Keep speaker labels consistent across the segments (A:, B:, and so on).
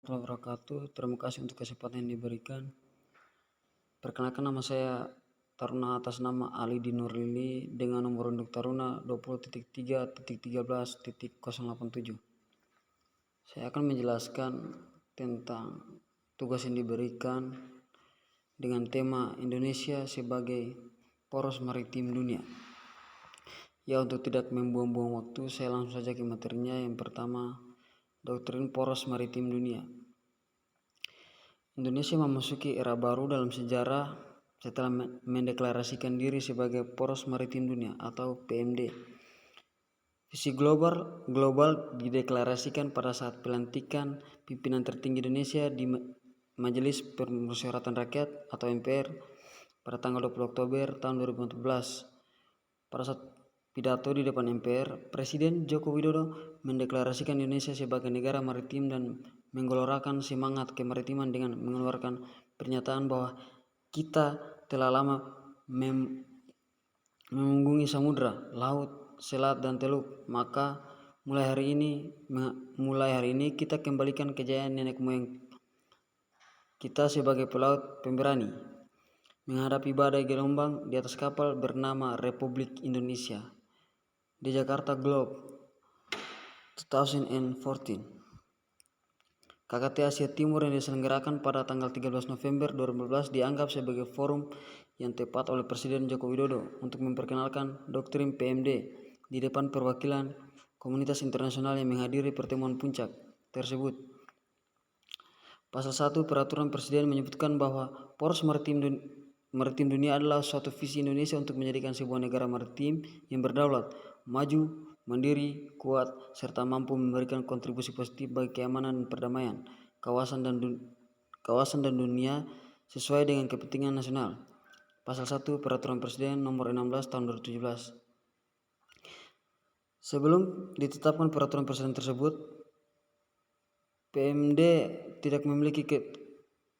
A: warahmatullahi wabarakatuh. Terima kasih untuk kesempatan yang diberikan. Perkenalkan, nama saya Taruna atas nama Ali Dinurlili dengan nomor induk Taruna 20.3.13.087. Saya akan menjelaskan tentang tugas yang diberikan dengan tema Indonesia sebagai poros maritim dunia. Ya, untuk tidak membuang-buang waktu, saya langsung saja ke materinya. Yang pertama, doktrin poros maritim dunia. Indonesia memasuki era baru dalam sejarah setelah mendeklarasikan diri sebagai poros maritim dunia atau PMD. Visi global dideklarasikan pada saat pelantikan pimpinan tertinggi Indonesia di Majelis Permusyawaratan Rakyat atau MPR pada tanggal 20 Oktober tahun 2014. Pada saat pidato di depan MPR, Presiden Joko Widodo mendeklarasikan Indonesia sebagai negara maritim dan menggelorakan semangat kemaritiman dengan mengeluarkan pernyataan bahwa kita telah lama mengunggungi samudra, laut, selat, dan teluk. Maka mulai hari ini kita kembalikan kejayaan nenek moyang kita sebagai pelaut pemberani menghadapi badai gelombang di atas kapal bernama Republik Indonesia di Jakarta Globe 2014. KKT Asia Timur yang diselenggarakan pada tanggal 13 November 2014 dianggap sebagai forum yang tepat oleh Presiden Joko Widodo untuk memperkenalkan doktrin PMD di depan perwakilan komunitas internasional yang menghadiri pertemuan puncak tersebut. Pasal 1 Peraturan Presiden menyebutkan bahwa poros maritim dunia adalah suatu visi Indonesia untuk menjadikan sebuah negara maritim yang berdaulat, maju, mandiri, kuat, serta mampu memberikan kontribusi positif bagi keamanan dan perdamaian kawasan dan dunia sesuai dengan kepentingan nasional. Pasal 1 Peraturan Presiden nomor 16 tahun 2017. Sebelum ditetapkan peraturan presiden tersebut, PMD tidak memiliki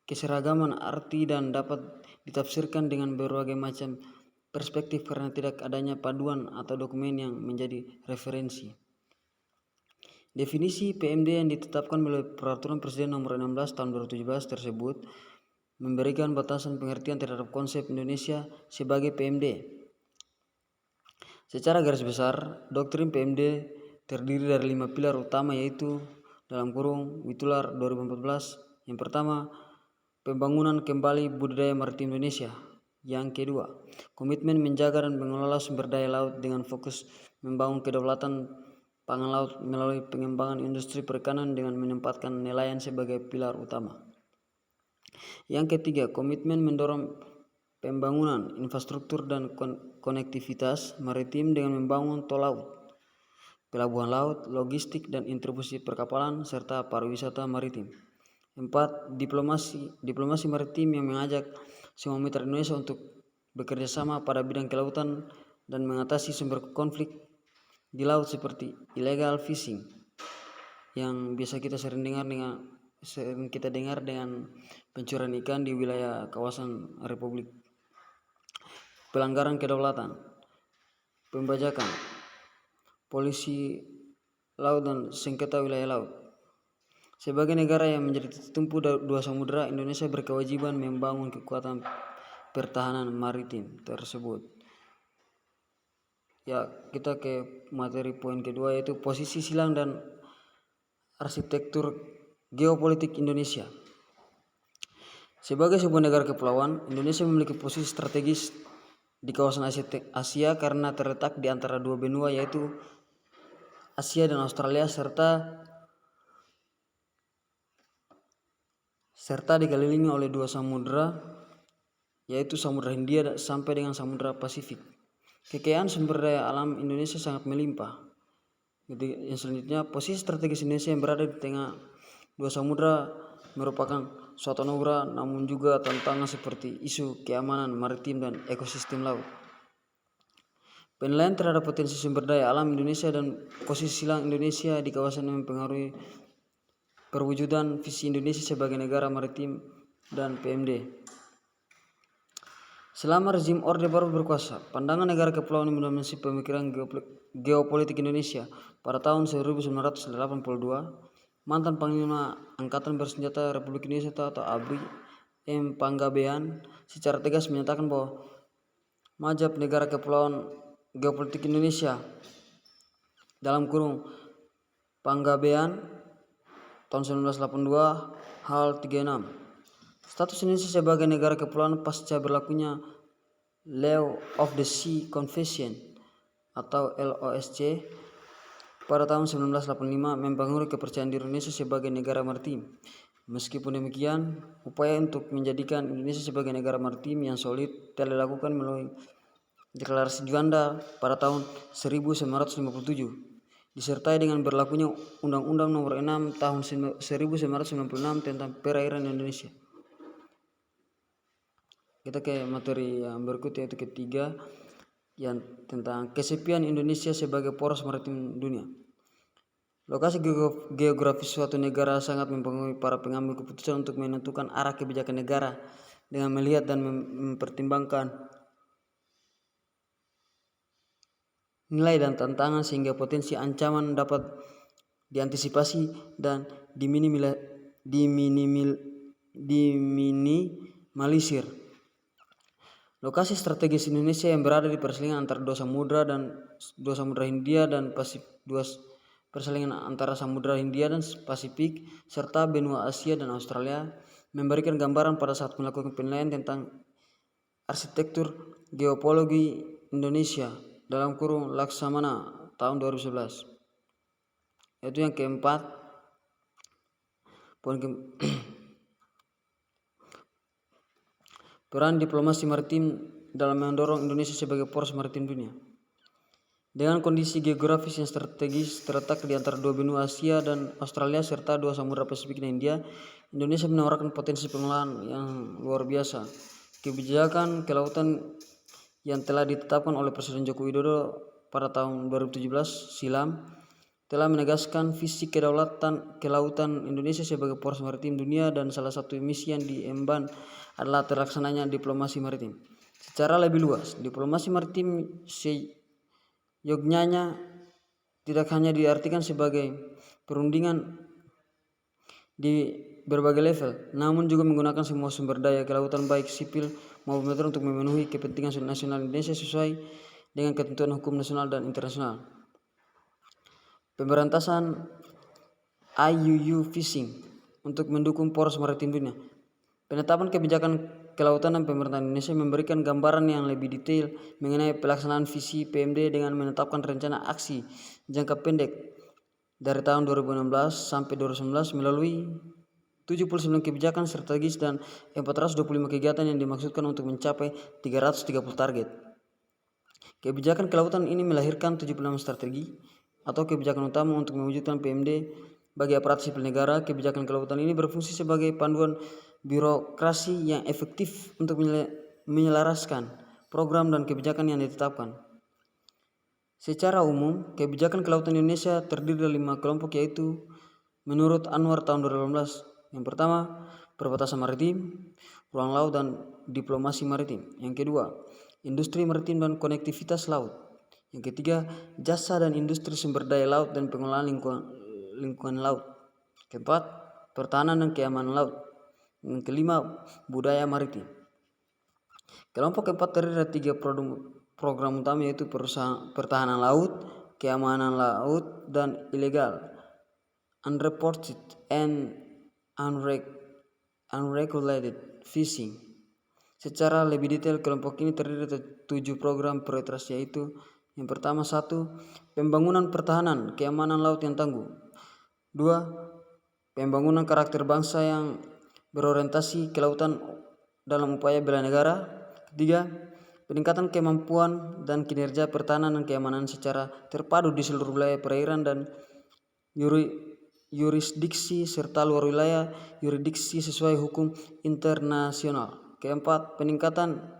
A: keseragaman arti dan dapat ditafsirkan dengan berbagai macam perspektif karena tidak adanya paduan atau dokumen yang menjadi referensi. Definisi PMD yang ditetapkan melalui Peraturan Presiden nomor 16 tahun 2017 tersebut memberikan batasan pengertian terhadap konsep Indonesia sebagai PMD. Secara garis besar, doktrin PMD terdiri dari 5 pilar utama, yaitu dalam kurung Witular 2014. Yang pertama, pembangunan kembali budidaya maritim Indonesia. Yang kedua, komitmen menjaga dan mengelola sumber daya laut dengan fokus membangun kedaulatan pangan laut melalui pengembangan industri perikanan dengan menempatkan nelayan sebagai pilar utama. Yang ketiga, komitmen mendorong pembangunan infrastruktur dan konektivitas maritim dengan membangun tol laut, pelabuhan laut, logistik dan distribusi perkapalan serta pariwisata maritim. 4. Diplomasi maritim yang mengajak semua mitra Indonesia untuk bekerja sama pada bidang kelautan dan mengatasi sumber konflik di laut seperti illegal fishing yang biasa kita sering kita dengar dengan pencurian ikan di wilayah kawasan Republik, pelanggaran kedaulatan, pembajakan, polisi laut dan sengketa wilayah laut. Sebagai negara yang menjadi tumpu dua samudera, Indonesia berkewajiban membangun kekuatan pertahanan maritim tersebut. Ya, kita ke materi poin kedua, yaitu posisi silang dan arsitektur geopolitik Indonesia. Sebagai sebuah negara kepulauan, Indonesia memiliki posisi strategis di kawasan Asia karena terletak di antara dua benua, yaitu Asia dan Australia, serta dikelilingi oleh dua samudera, yaitu Samudra Hindia sampai dengan Samudra Pasifik. Kekayaan sumber daya alam Indonesia sangat melimpah. Yang selanjutnya, posisi strategis Indonesia yang berada di tengah dua samudera merupakan suatu anugerah, namun juga tantangan seperti isu keamanan maritim dan ekosistem laut. Penilaian terhadap potensi sumber daya alam Indonesia dan posisi silang Indonesia di kawasan yang mempengaruhi perwujudan visi Indonesia sebagai negara maritim dan PMD. Selama rezim Orde Baru berkuasa, pandangan negara kepulauan mendominasi pemikiran geopolitik Indonesia. Pada tahun 1982, mantan Panglima Angkatan Bersenjata Republik Indonesia atau ABRI M. Panggabean secara tegas menyatakan bahwa majap negara kepulauan geopolitik Indonesia dalam kurung Panggabean tahun 1982 hal 36. Status Indonesia sebagai negara kepulauan pasca berlakunya Law of the Sea Convention atau LOSC pada tahun 1985 mempengaruhi kepercayaan diri Indonesia sebagai negara maritim. Meskipun demikian, upaya untuk menjadikan Indonesia sebagai negara maritim yang solid telah dilakukan melalui Deklarasi Juanda pada tahun 1957, disertai dengan berlakunya Undang-Undang Nomor 6 Tahun 1996 tentang Perairan Indonesia. Kita ke materi yang berikut, yaitu ketiga, yang tentang kesepian Indonesia sebagai poros maritim dunia. Lokasi geografis suatu negara sangat mempengaruhi para pengambil keputusan untuk menentukan arah kebijakan negara dengan melihat dan mempertimbangkan nilai dan tantangan sehingga potensi ancaman dapat diantisipasi dan diminimalisir. Lokasi strategis Indonesia yang berada di perselingan antara dua samudra Hindia dan perselingan antara Samudra Hindia dan Pasifik serta benua Asia dan Australia memberikan gambaran pada saat melakukan penilaian tentang arsitektur geopologi Indonesia dalam kurung Laksamana tahun 2011. Itu yang keempat. Peran diplomasi maritim dalam mendorong Indonesia sebagai poros maritim dunia. Dengan kondisi geografis yang strategis terletak di antara dua benua Asia dan Australia serta dua samudra Pasifik dan India, Indonesia menawarkan potensi pengelolaan yang luar biasa. Kebijakan kelautan yang telah ditetapkan oleh Presiden Joko Widodo pada tahun 2017 silam telah menegaskan visi kelautan Indonesia sebagai poros maritim dunia, dan salah satu misi yang diemban adalah terlaksananya diplomasi maritim. Secara lebih luas, diplomasi maritim seyogyanya tidak hanya diartikan sebagai perundingan di berbagai level, namun juga menggunakan semua sumber daya kelautan baik sipil maupun militer untuk memenuhi kepentingan nasional Indonesia sesuai dengan ketentuan hukum nasional dan internasional. Pemberantasan IUU fishing untuk mendukung poros maritim dunia. Penetapan kebijakan kelautan dan pemerintahan Indonesia memberikan gambaran yang lebih detail mengenai pelaksanaan visi PMD dengan menetapkan rencana aksi jangka pendek dari tahun 2016 sampai 2019 melalui 79 kebijakan strategis dan 425 kegiatan yang dimaksudkan untuk mencapai 330 target. Kebijakan kelautan ini melahirkan 76 strategi atau kebijakan utama untuk mewujudkan PMD bagi aparat sipil negara. Kebijakan kelautan ini berfungsi sebagai panduan birokrasi yang efektif untuk menyelaraskan program dan kebijakan yang ditetapkan. Secara umum, kebijakan kelautan Indonesia terdiri dari 5 kelompok, yaitu menurut Anwar tahun 2018. Yang pertama, perbatasan maritim, ruang laut dan diplomasi maritim. Yang kedua, industri maritim dan konektivitas laut. Yang ketiga, jasa dan industri sumber daya laut dan pengelolaan lingkungan laut. Keempat, pertahanan dan keamanan laut. Yang kelima, budaya maritim. Kelompok keempat terdiri dari 3 program utama, yaitu pertahanan laut, keamanan laut, dan illegal, unreported and unregulated fishing. Secara lebih detail, kelompok ini terdiri dari 7 program prioritas, yaitu yang pertama, 1. Pembangunan pertahanan keamanan laut yang tangguh. 2. Pembangunan karakter bangsa yang berorientasi kelautan dalam upaya bela negara. 3. Peningkatan kemampuan dan kinerja pertahanan dan keamanan secara terpadu di seluruh wilayah perairan dan yurisdiksi serta luar wilayah yurisdiksi sesuai hukum internasional. Keempat, peningkatan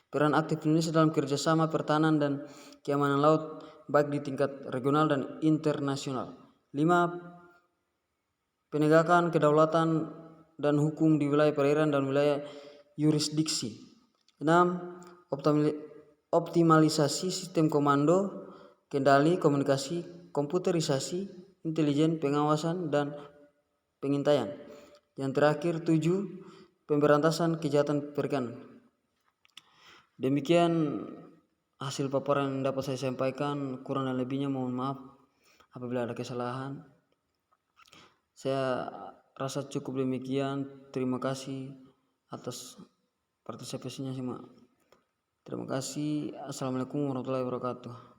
A: peran aktif Indonesia dalam kerjasama pertahanan dan keamanan laut baik di tingkat regional dan internasional. 5. Penegakan kedaulatan dan hukum di wilayah perairan dan wilayah yurisdiksi. 6. Optimalisasi sistem komando, kendali, komunikasi, komputerisasi, intelijen, pengawasan, dan pengintaian. Yang terakhir 7, pemberantasan kejahatan perikanan. Demikian hasil paparan yang dapat saya sampaikan. Kurang dan lebihnya mohon maaf apabila ada kesalahan. Saya rasa cukup demikian. Terima kasih atas partisipasinya semua. Terima kasih. Assalamualaikum warahmatullahi wabarakatuh.